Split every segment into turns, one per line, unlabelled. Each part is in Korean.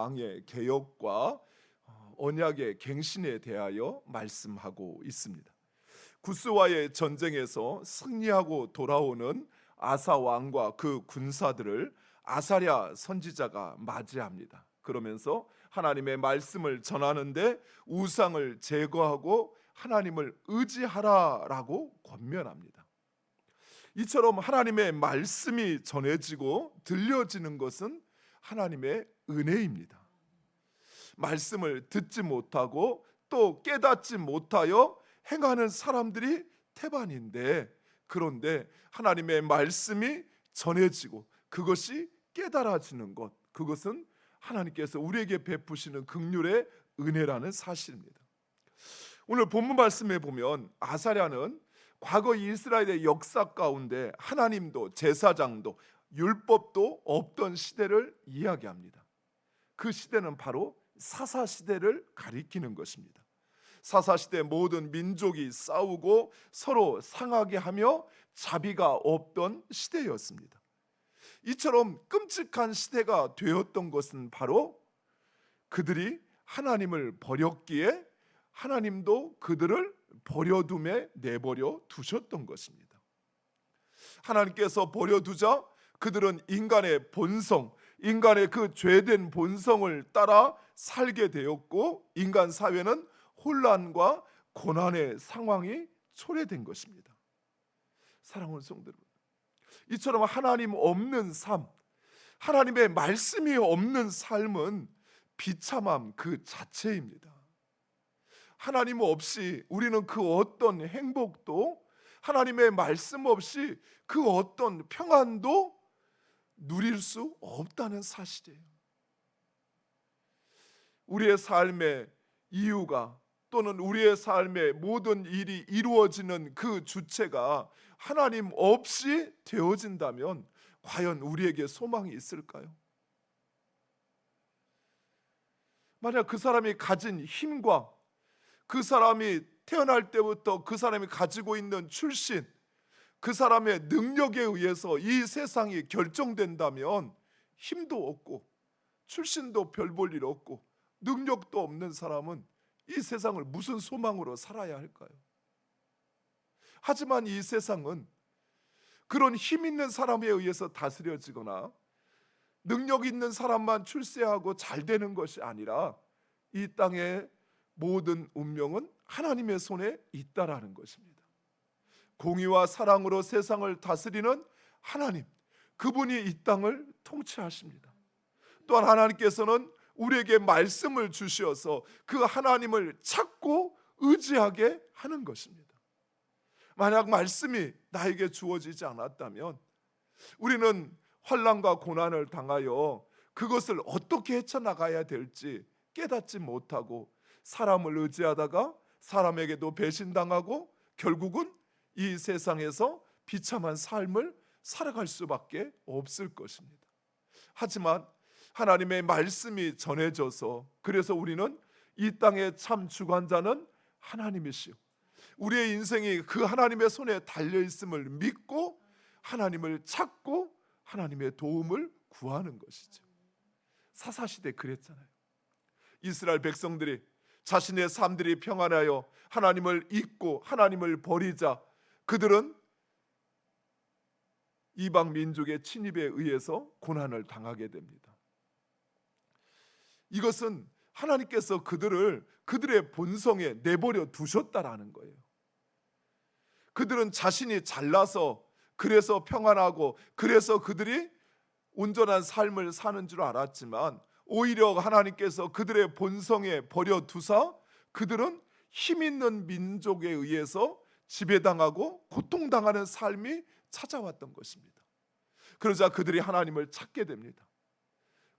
왕의 개혁과 언약의 갱신에 대하여 말씀하고 있습니다. 구스와의 전쟁에서 승리하고 돌아오는 아사 왕과 그 군사들을 아사랴 선지자가 맞이합니다. 그러면서 하나님의 말씀을 전하는데 우상을 제거하고 하나님을 의지하라라고 권면합니다. 이처럼 하나님의 말씀이 전해지고 들려지는 것은 하나님의 은혜입니다. 말씀을 듣지 못하고 또 깨닫지 못하여 행하는 사람들이 태반인데, 그런데 하나님의 말씀이 전해지고 그것이 깨달아지는 것, 그것은 하나님께서 우리에게 베푸시는 긍휼의 은혜라는 사실입니다. 오늘 본문 말씀에 보면 아사랴는 과거 이스라엘의 역사 가운데 하나님도 제사장도 율법도 없던 시대를 이야기합니다. 그 시대는 바로 사사시대를 가리키는 것입니다. 사사시대 모든 민족이 싸우고 서로 상하게 하며 자비가 없던 시대였습니다. 이처럼 끔찍한 시대가 되었던 것은 바로 그들이 하나님을 버렸기에 하나님도 그들을 버려둠에 내버려 두셨던 것입니다. 하나님께서 버려두자 그들은 인간의 본성, 인간의 그 죄된 본성을 따라 살게 되었고, 인간 사회는 혼란과 고난의 상황이 초래된 것입니다. 사랑하는 성도 여러분, 이처럼 하나님 없는 삶, 하나님의 말씀이 없는 삶은 비참함 그 자체입니다. 하나님 없이 우리는 그 어떤 행복도, 하나님의 말씀 없이 그 어떤 평안도 누릴 수 없다는 사실이에요. 우리의 삶의 이유가 또는 우리의 삶의 모든 일이 이루어지는 그 주체가 하나님 없이 되어진다면 과연 우리에게 소망이 있을까요? 만약 그 사람이 가진 힘과 그 사람이 태어날 때부터 그 사람이 가지고 있는 출신, 그 사람의 능력에 의해서 이 세상이 결정된다면 힘도 없고 출신도 별 볼 일 없고 능력도 없는 사람은 이 세상을 무슨 소망으로 살아야 할까요? 하지만 이 세상은 그런 힘 있는 사람에 의해서 다스려지거나 능력 있는 사람만 출세하고 잘 되는 것이 아니라 이 땅의 모든 운명은 하나님의 손에 있다라는 것입니다. 공의와 사랑으로 세상을 다스리는 하나님, 그분이 이 땅을 통치하십니다. 또한 하나님께서는 우리에게 말씀을 주셔서 그 하나님을 찾고 의지하게 하는 것입니다. 만약 말씀이 나에게 주어지지 않았다면 우리는 환난과 고난을 당하여 그것을 어떻게 헤쳐나가야 될지 깨닫지 못하고 사람을 의지하다가 사람에게도 배신당하고 결국은 이 세상에서 비참한 삶을 살아갈 수밖에 없을 것입니다. 하지만 하나님의 말씀이 전해져서 그래서 우리는 이 땅의 참 주관자는 하나님이시오, 우리의 인생이 그 하나님의 손에 달려있음을 믿고 하나님을 찾고 하나님의 도움을 구하는 것이죠. 사사시대 그랬잖아요. 이스라엘 백성들이 자신의 삶들이 평안하여 하나님을 잊고 하나님을 버리자 그들은 이방 민족의 침입에 의해서 고난을 당하게 됩니다. 이것은 하나님께서 그들을 그들의 본성에 내버려 두셨다라는 거예요. 그들은 자신이 잘나서 그래서 평안하고 그래서 그들이 온전한 삶을 사는 줄 알았지만 오히려 하나님께서 그들의 본성에 버려두사 그들은 힘 있는 민족에 의해서 지배당하고 고통당하는 삶이 찾아왔던 것입니다. 그러자 그들이 하나님을 찾게 됩니다.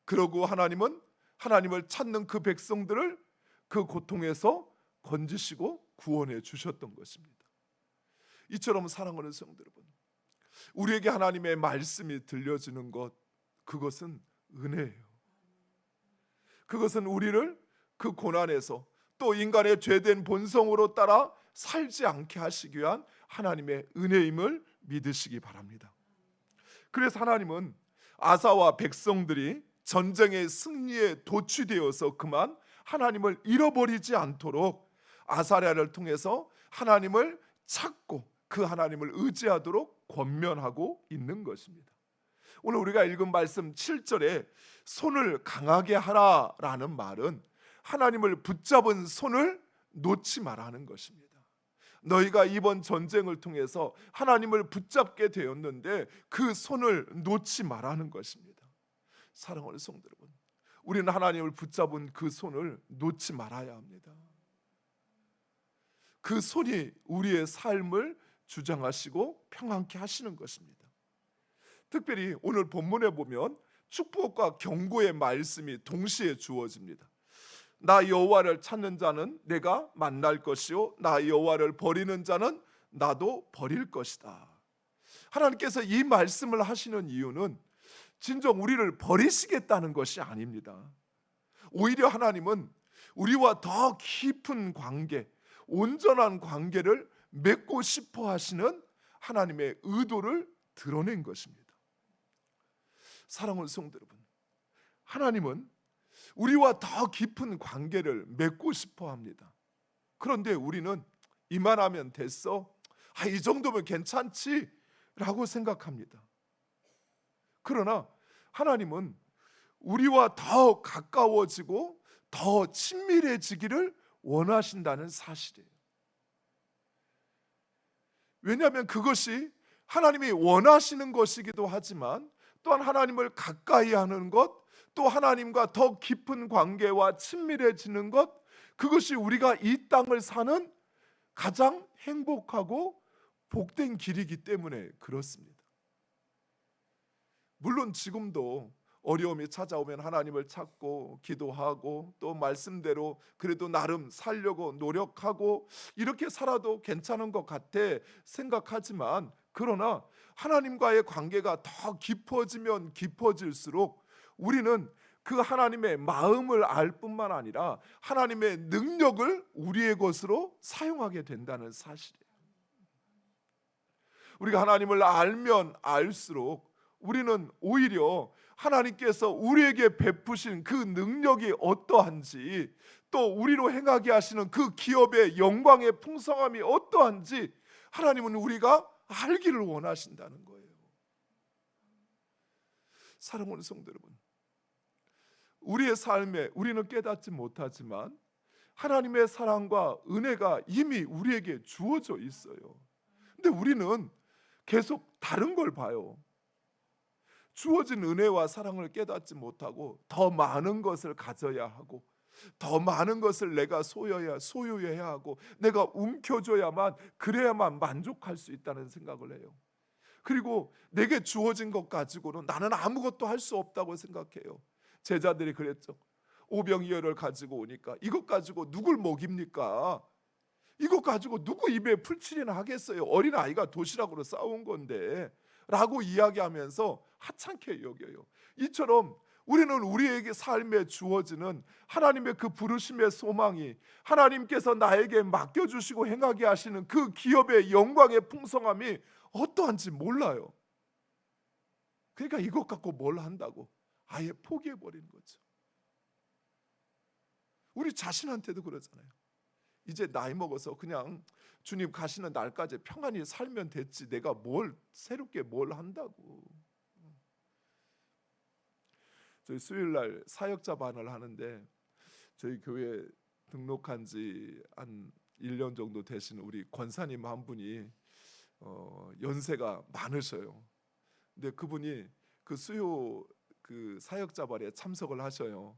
그러고 하나님은 하나님을 찾는 그 백성들을 그 고통에서 건지시고 구원해 주셨던 것입니다. 이처럼 사랑하는 성도 여러분, 우리에게 하나님의 말씀이 들려지는 것, 그것은 은혜예요. 그것은 우리를 그 고난에서 또 인간의 죄된 본성으로 따라 살지 않게 하시기 위한 하나님의 은혜임을 믿으시기 바랍니다. 그래서 하나님은 아사와 백성들이 전쟁의 승리에 도취되어서 그만 하나님을 잃어버리지 않도록 아사랴를 통해서 하나님을 찾고 그 하나님을 의지하도록 권면하고 있는 것입니다. 오늘 우리가 읽은 말씀 7절에 손을 강하게 하라라는 말은 하나님을 붙잡은 손을 놓지 말라는 것입니다. 너희가 이번 전쟁을 통해서 하나님을 붙잡게 되었는데 그 손을 놓지 말라는 것입니다. 사랑하는 성도 여러분, 우리는 하나님을 붙잡은 그 손을 놓지 말아야 합니다. 그 손이 우리의 삶을 주장하시고 평안케 하시는 것입니다. 특별히 오늘 본문에 보면 축복과 경고의 말씀이 동시에 주어집니다. 나 여호와를 찾는 자는 내가 만날 것이요 나 여호와를 버리는 자는 나도 버릴 것이다. 하나님께서 이 말씀을 하시는 이유는 진정 우리를 버리시겠다는 것이 아닙니다. 오히려 하나님은 우리와 더 깊은 관계, 온전한 관계를 맺고 싶어 하시는 하나님의 의도를 드러낸 것입니다. 사랑하는 성도 여러분, 하나님은 우리와 더 깊은 관계를 맺고 싶어 합니다. 그런데 우리는 이만하면 됐어, 이 정도면 괜찮지 라고 생각합니다. 그러나 하나님은 우리와 더 가까워지고 더 친밀해지기를 원하신다는 사실이에요. 왜냐하면 그것이 하나님이 원하시는 것이기도 하지만 또한 하나님을 가까이 하는 것, 또 하나님과 더 깊은 관계와 친밀해지는 것, 그것이 우리가 이 땅을 사는 가장 행복하고 복된 길이기 때문에 그렇습니다. 물론 지금도 어려움이 찾아오면 하나님을 찾고 기도하고 또 말씀대로 그래도 나름 살려고 노력하고 이렇게 살아도 괜찮은 것 같아 생각하지만, 그러나 하나님과의 관계가 더 깊어지면 깊어질수록 우리는 그 하나님의 마음을 알 뿐만 아니라 하나님의 능력을 우리의 것으로 사용하게 된다는 사실이에요. 우리가 하나님을 알면 알수록 우리는 오히려 하나님께서 우리에게 베푸신 그 능력이 어떠한지, 또 우리로 행하게 하시는 그 기업의 영광의 풍성함이 어떠한지 하나님은 우리가 알기를 원하신다는 거예요. 사랑하는 성도 여러분, 우리의 삶에 우리는 깨닫지 못하지만 하나님의 사랑과 은혜가 이미 우리에게 주어져 있어요. 근데 우리는 계속 다른 걸 봐요. 주어진 은혜와 사랑을 깨닫지 못하고 더 많은 것을 가져야 하고 더 많은 것을 내가 소유해야 하고 내가 움켜줘야만, 그래야만 만족할 수 있다는 생각을 해요. 그리고 내게 주어진 것 가지고는 나는 아무것도 할 수 없다고 생각해요. 제자들이 그랬죠. 오병이어를 가지고 오니까 이것 가지고 누굴 먹입니까? 이것 가지고 누구 입에 풀칠이나 하겠어요? 어린아이가 도시락으로 싸운 건데 라고 이야기하면서 하찮게 여겨요. 이처럼 우리는 우리에게 삶에 주어지는 하나님의 그 부르심의 소망이, 하나님께서 나에게 맡겨주시고 행하게 하시는 그 기업의 영광의 풍성함이 어떠한지 몰라요. 그러니까 이것 갖고 뭘 한다고 아예 포기해버리는 거죠. 우리 자신한테도 그러잖아요. 이제 나이 먹어서 그냥 주님 가시는 날까지 평안히 살면 됐지, 내가 뭘 새롭게 뭘 한다고. 저희 수요일날 사역자반을 하는데 저희 교회 등록한 지 한 1년 정도 되신 우리 권사님 한 분이 연세가 많으셔요. 근데 그분이 그 수요 그 사역자반에 참석을 하셔요.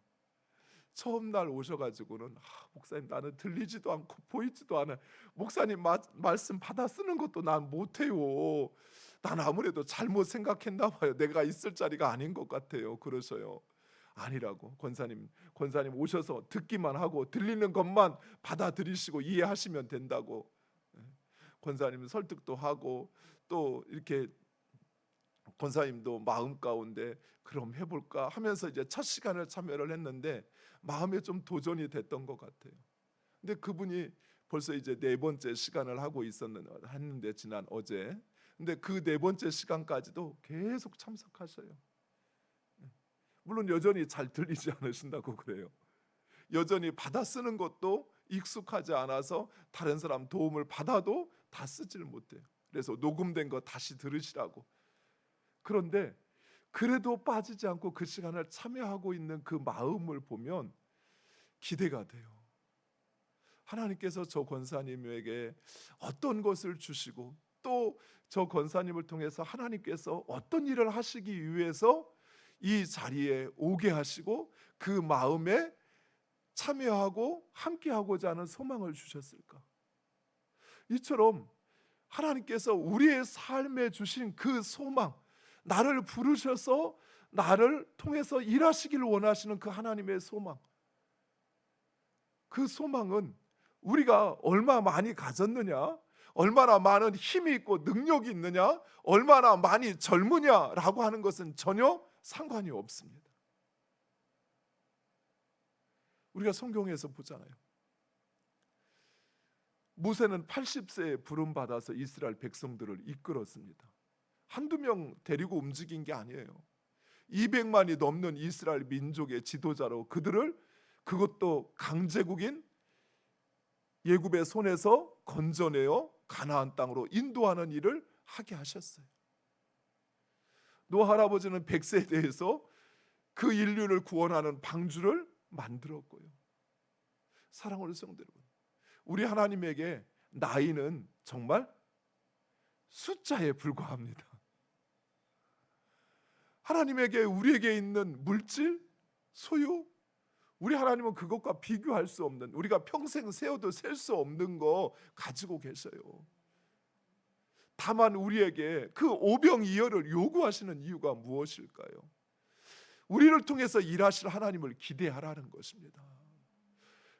처음 날 오셔가지고는 목사님 나는 들리지도 않고 보이지도 않아. 목사님 말씀 받아 쓰는 것도 난 못해요. 난 아무래도 잘못 생각했나 봐요. 내가 있을 자리가 아닌 것 같아요. 그러셔요. 아니라고. 권사님 오셔서 듣기만 하고 들리는 것만 받아들이시고 이해하시면 된다고. 권사님 설득도 하고 또 이렇게 권사님도 마음 가운데 그럼 해볼까 하면서 이제 첫 시간을 참여를 했는데 마음에 좀 도전이 됐던 것 같아요. 근데 그분이 벌써 이제 4번째 시간을 하고 했는데 지난 어제. 근데 그 4번째 시간까지도 계속 참석하셔요. 물론 여전히 잘 들리지 않으신다고 그래요. 여전히 받아 쓰는 것도 익숙하지 않아서 다른 사람 도움을 받아도 다 쓰지를 못해요. 그래서 녹음된 거 다시 들으시라고. 그런데 그래도 빠지지 않고 그 시간을 참여하고 있는 그 마음을 보면 기대가 돼요. 하나님께서 저 권사님에게 어떤 것을 주시고 또 저 권사님을 통해서 하나님께서 어떤 일을 하시기 위해서 이 자리에 오게 하시고 그 마음에 참여하고 함께하고자 하는 소망을 주셨을까? 이처럼 하나님께서 우리의 삶에 주신 그 소망, 나를 부르셔서 나를 통해서 일하시기를 원하시는 그 하나님의 소망, 그 소망은 우리가 얼마 많이 가졌느냐, 얼마나 많은 힘이 있고 능력이 있느냐, 얼마나 많이 젊으냐라고 하는 것은 전혀 상관이 없습니다. 우리가 성경에서 보잖아요. 모세는 80세에 부름받아서 이스라엘 백성들을 이끌었습니다. 한두 명 데리고 움직인 게 아니에요. 200만이 넘는 이스라엘 민족의 지도자로 그것도 강제국인 예굽의 손에서 건져내어 가나안 땅으로 인도하는 일을 하게 하셨어요. 노아 할아버지는 100세에 대해서 그 인류를 구원하는 방주를 만들었고요. 사랑하는 성도 여러분, 우리 하나님에게 나이는 정말 숫자에 불과합니다. 하나님에게 우리에게 있는 물질, 소유, 우리 하나님은 그것과 비교할 수 없는, 우리가 평생 세어도 셀 수 없는 거 가지고 계셔요. 다만 우리에게 그 오병이어를 요구하시는 이유가 무엇일까요? 우리를 통해서 일하실 하나님을 기대하라는 것입니다.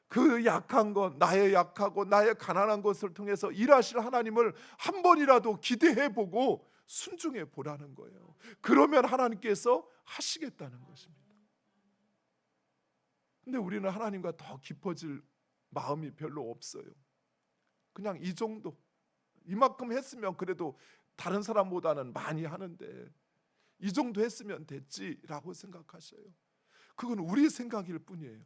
그 약한 것, 나의 약하고 나의 가난한 것을 통해서 일하실 하나님을 한 번이라도 기대해보고 순종해 보라는 거예요. 그러면 하나님께서 하시겠다는 것입니다. 근데 우리는 하나님과 더 깊어질 마음이 별로 없어요. 그냥 이 정도, 이만큼 했으면 그래도 다른 사람보다는 많이 하는데 이 정도 했으면 됐지라고 생각하셔요. 그건 우리 생각일 뿐이에요.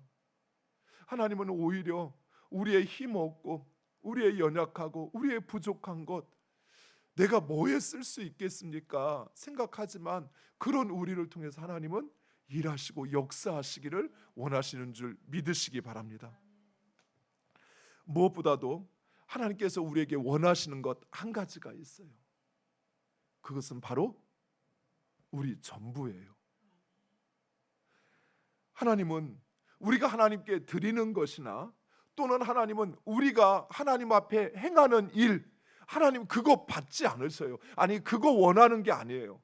하나님은 오히려 우리의 힘 없고 우리의 연약하고 우리의 부족한 것, 내가 뭐에 쓸 수 있겠습니까? 생각하지만 그런 우리를 통해서 하나님은 일하시고 역사하시기를 원하시는 줄 믿으시기 바랍니다. 무엇보다도 하나님께서 우리에게 원하시는 것 한 가지가 있어요. 그것은 바로 우리 전부예요. 하나님은 우리가 하나님께 드리는 것이나 또는 하나님은 우리가 하나님 앞에 행하는 일, 하나님 그거 받지 않으세요. 아니 그거 원하는 게 아니에요.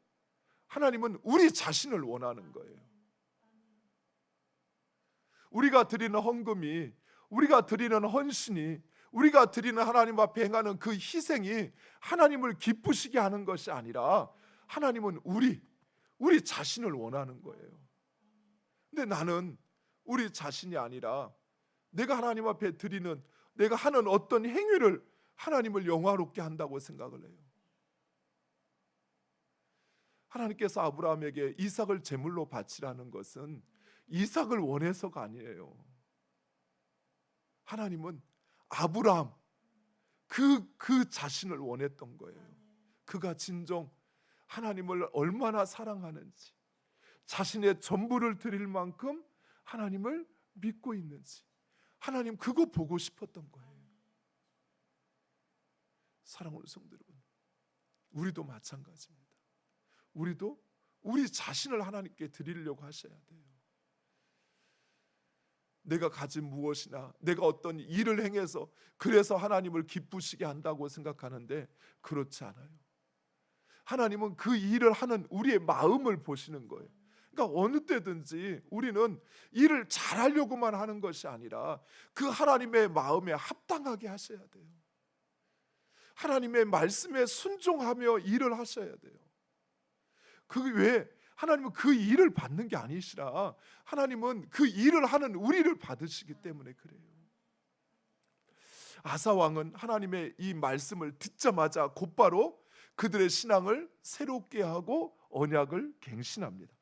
하나님은 우리 자신을 원하는 거예요. 우리가 드리는 헌금이, 우리가 드리는 헌신이, 우리가 드리는 하나님 앞에 행하는 그 희생이 하나님을 기쁘시게 하는 것이 아니라 하나님은 우리 자신을 원하는 거예요. 근데 나는 우리 자신이 아니라 내가 하나님 앞에 드리는, 내가 하는 어떤 행위를 하나님을 영화롭게 한다고 생각을 해요. 하나님께서 아브라함에게 이삭을 제물로 바치라는 것은 이삭을 원해서가 아니에요. 하나님은 아브라함 그 자신을 원했던 거예요. 그가 진정 하나님을 얼마나 사랑하는지, 자신의 전부를 드릴 만큼 하나님을 믿고 있는지, 하나님 그거 보고 싶었던 거예요. 사랑하는 성도 여러분, 우리도 마찬가지입니다. 우리도 우리 자신을 하나님께 드리려고 하셔야 돼요. 내가 가진 무엇이나 내가 어떤 일을 행해서 그래서 하나님을 기쁘시게 한다고 생각하는데 그렇지 않아요. 하나님은 그 일을 하는 우리의 마음을 보시는 거예요. 그러니까 어느 때든지 우리는 일을 잘하려고만 하는 것이 아니라 그 하나님의 마음에 합당하게 하셔야 돼요. 하나님의 말씀에 순종하며 일을 하셔야 돼요. 그 외에 하나님은 그 일을 받는 게 아니시라 하나님은 그 일을 하는 우리를 받으시기 때문에 그래요. 아사 왕은 하나님의 이 말씀을 듣자마자 곧바로 그들의 신앙을 새롭게 하고 언약을 갱신합니다.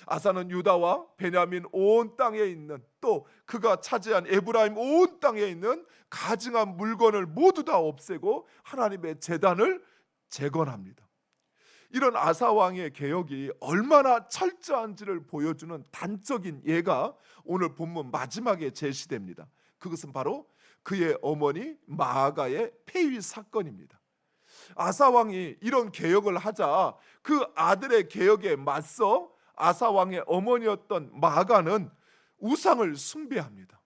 아사는 유다와 베냐민 온 땅에 있는, 또 그가 차지한 에브라임 온 땅에 있는 가증한 물건을 모두 다 없애고 하나님의 제단을 재건합니다. 이런 아사 왕의 개혁이 얼마나 철저한지를 보여주는 단적인 예가 오늘 본문 마지막에 제시됩니다. 그것은 바로 그의 어머니 마아가의 폐위 사건입니다. 아사 왕이 이런 개혁을 하자 그 아들의 개혁에 맞서 아사 왕의 어머니였던 마아가는 우상을 숭배합니다.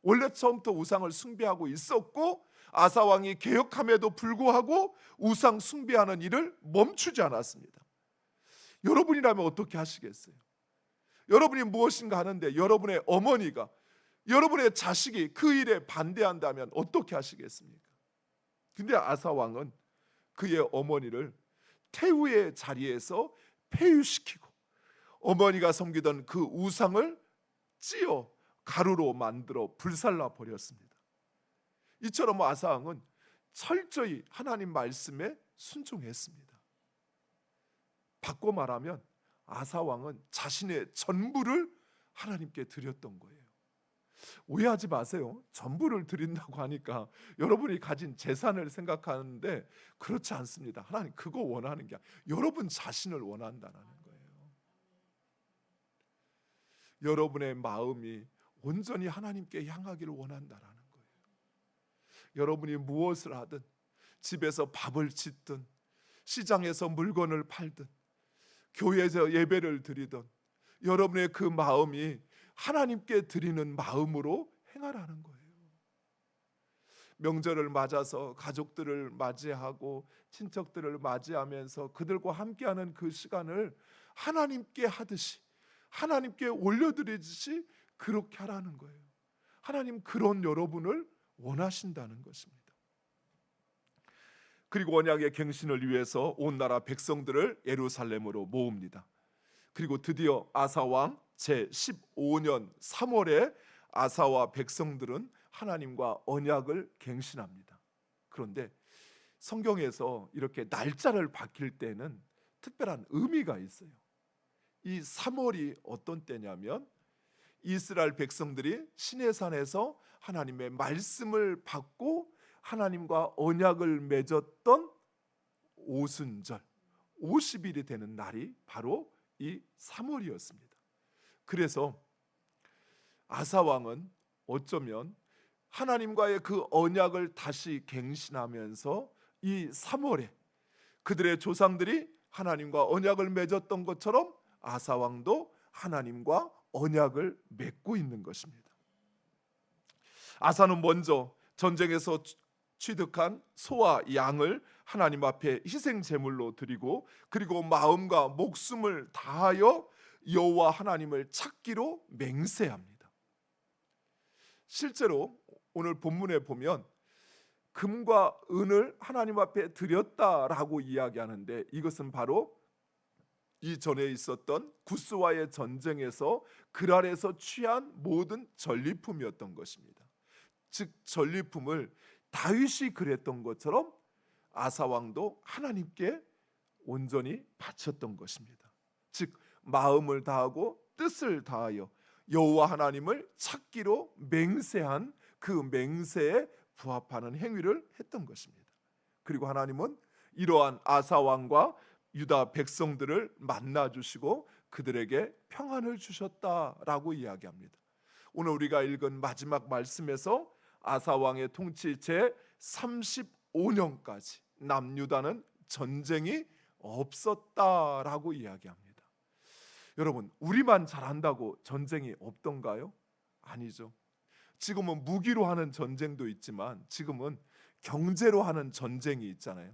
원래 처음부터 우상을 숭배하고 있었고, 아사 왕이 개혁함에도 불구하고 우상 숭배하는 일을 멈추지 않았습니다. 여러분이라면 어떻게 하시겠어요? 여러분이 무엇인가 하는데 여러분의 어머니가, 여러분의 자식이 그 일에 반대한다면 어떻게 하시겠습니까? 근데 아사 왕은 그의 어머니를 태우의 자리에서 폐위시키고 어머니가 섬기던 그 우상을 찌어 가루로 만들어 불살라 버렸습니다. 이처럼 아사 왕은 철저히 하나님 말씀에 순종했습니다. 바꿔 말하면 아사 왕은 자신의 전부를 하나님께 드렸던 거예요. 오해하지 마세요. 전부를 드린다고 하니까 여러분이 가진 재산을 생각하는데 그렇지 않습니다. 하나님 그거 원하는 게 아니라 여러분 자신을 원한다는 거예요. 여러분의 마음이 온전히 하나님께 향하기를 원한다는 거예요. 여러분이 무엇을 하든, 집에서 밥을 짓든, 시장에서 물건을 팔든, 교회에서 예배를 드리든, 여러분의 그 마음이 하나님께 드리는 마음으로 행하라는 거예요. 명절을 맞아서 가족들을 맞이하고 친척들을 맞이하면서 그들과 함께하는 그 시간을 하나님께 하듯이, 하나님께 올려드리듯이 그렇게 하라는 거예요. 하나님 그런 여러분을 원하신다는 것입니다. 그리고 언약의 갱신을 위해서 온 나라 백성들을 예루살렘으로 모읍니다. 그리고 드디어 아사 왕 제15년 3월에 아사와 백성들은 하나님과 언약을 갱신합니다. 그런데 성경에서 이렇게 날짜를 바뀔 때는 특별한 의미가 있어요. 이 3월이 어떤 때냐면 이스라엘 백성들이 시내산에서 하나님의 말씀을 받고 하나님과 언약을 맺었던 오순절 50일이 되는 날이 바로 이 3월이었습니다. 그래서 아사 왕은 어쩌면 하나님과의 그 언약을 다시 갱신하면서 이 3월에 그들의 조상들이 하나님과 언약을 맺었던 것처럼 아사 왕도 하나님과 언약을 맺고 있는 것입니다. 아사는 먼저 전쟁에서 취득한 소와 양을 하나님 앞에 희생 제물로 드리고, 그리고 마음과 목숨을 다하여 여호와 하나님을 찾기로 맹세합니다. 실제로 오늘 본문에 보면 금과 은을 하나님 앞에 드렸다라고 이야기하는데, 이것은 바로 이전에 있었던 구스와의 전쟁에서 그랄에서 취한 모든 전리품이었던 것입니다. 즉 전리품을 다윗이 그랬던 것처럼 아사 왕도 하나님께 온전히 바쳤던 것입니다. 즉 마음을 다하고 뜻을 다하여 여호와 하나님을 찾기로 맹세한 그 맹세에 부합하는 행위를 했던 것입니다. 그리고 하나님은 이러한 아사 왕과 유다 백성들을 만나 주시고 그들에게 평안을 주셨다라고 이야기합니다. 오늘 우리가 읽은 마지막 말씀에서 아사 왕의 통치 제 35년까지 남유다는 전쟁이 없었다라고 이야기합니다. 여러분, 우리만 잘한다고 전쟁이 없던가요? 아니죠. 지금은 무기로 하는 전쟁도 있지만 지금은 경제로 하는 전쟁이 있잖아요.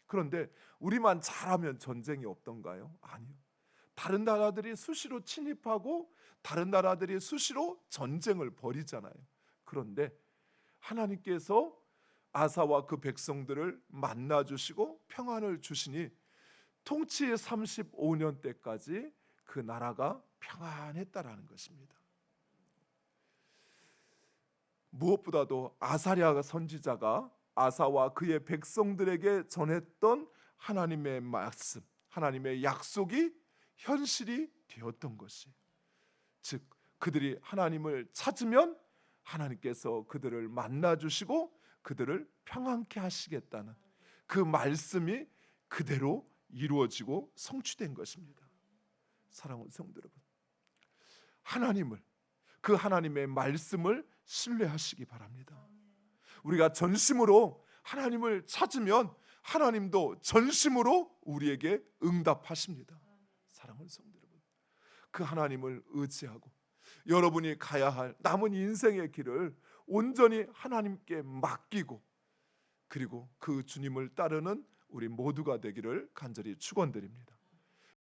그런데 우리만 잘하면 전쟁이 없던가요? 아니요. 다른 나라들이 수시로 침입하고 다른 나라들이 수시로 전쟁을 벌이잖아요. 그런데 하나님께서 아사와 그 백성들을 만나 주시고 평안을 주시니 통치 35년 때까지 그 나라가 평안했다라는 것입니다. 무엇보다도 아사랴 선지자가 아사와 그의 백성들에게 전했던 하나님의 말씀, 하나님의 약속이 현실이 되었던 것이, 즉 그들이 하나님을 찾으면 하나님께서 그들을 만나 주시고 그들을 평안케 하시겠다는 그 말씀이 그대로 이루어지고 성취된 것입니다. 사랑하는 성도 여러분, 하나님을, 그 하나님의 말씀을 신뢰하시기 바랍니다. 우리가 전심으로 하나님을 찾으면 하나님도 전심으로 우리에게 응답하십니다. 사랑하는 성도 여러분, 그 하나님을 의지하고 여러분이 가야 할 남은 인생의 길을 온전히 하나님께 맡기고, 그리고 그 주님을 따르는 우리 모두가 되기를 간절히 축원드립니다.